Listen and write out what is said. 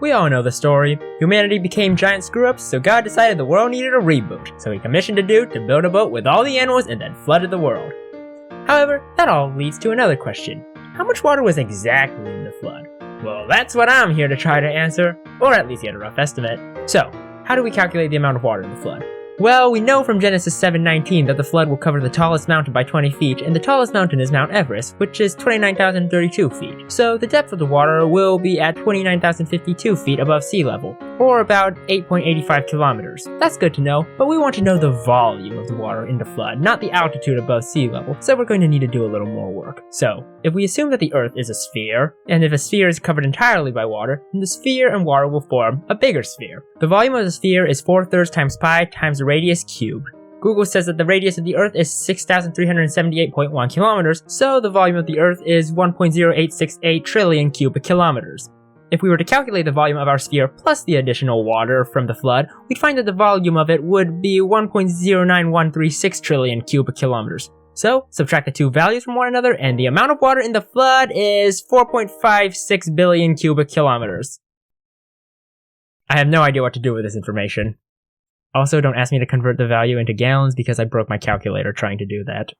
We all know the story. Humanity became giant screw-ups, so God decided the world needed a reboot. So he commissioned a dude to build a boat with all the animals and then flooded the world. However, that all leads to another question. How much water was exactly in the flood? Well, that's what I'm here to try to answer, or at least get a rough estimate. So, how do we calculate the amount of water in the flood? Well, we know from Genesis 7:19 that the flood will cover the tallest mountain by 20 feet, and the tallest mountain is Mount Everest, which is 29,032 feet. So the depth of the water will be at 29,052 feet above sea level, or about 8.85 kilometers. That's good to know, but we want to know the volume of the water in the flood, not the altitude above sea level, so we're going to need to do a little more work. So, if we assume that the Earth is a sphere, and if a sphere is covered entirely by water, then the sphere and water will form a bigger sphere. The volume of the sphere is 4/3 times pi times the radius cubed. Google says that the radius of the Earth is 6,378.1 kilometers, so the volume of the Earth is 1.0868 trillion cubic kilometers. If we were to calculate the volume of our sphere plus the additional water from the flood, we'd find that the volume of it would be 1.09136 trillion cubic kilometers. So, subtract the two values from one another, and the amount of water in the flood is 4.56 billion cubic kilometers. I have no idea what to do with this information. Also, don't ask me to convert the value into gallons because I broke my calculator trying to do that.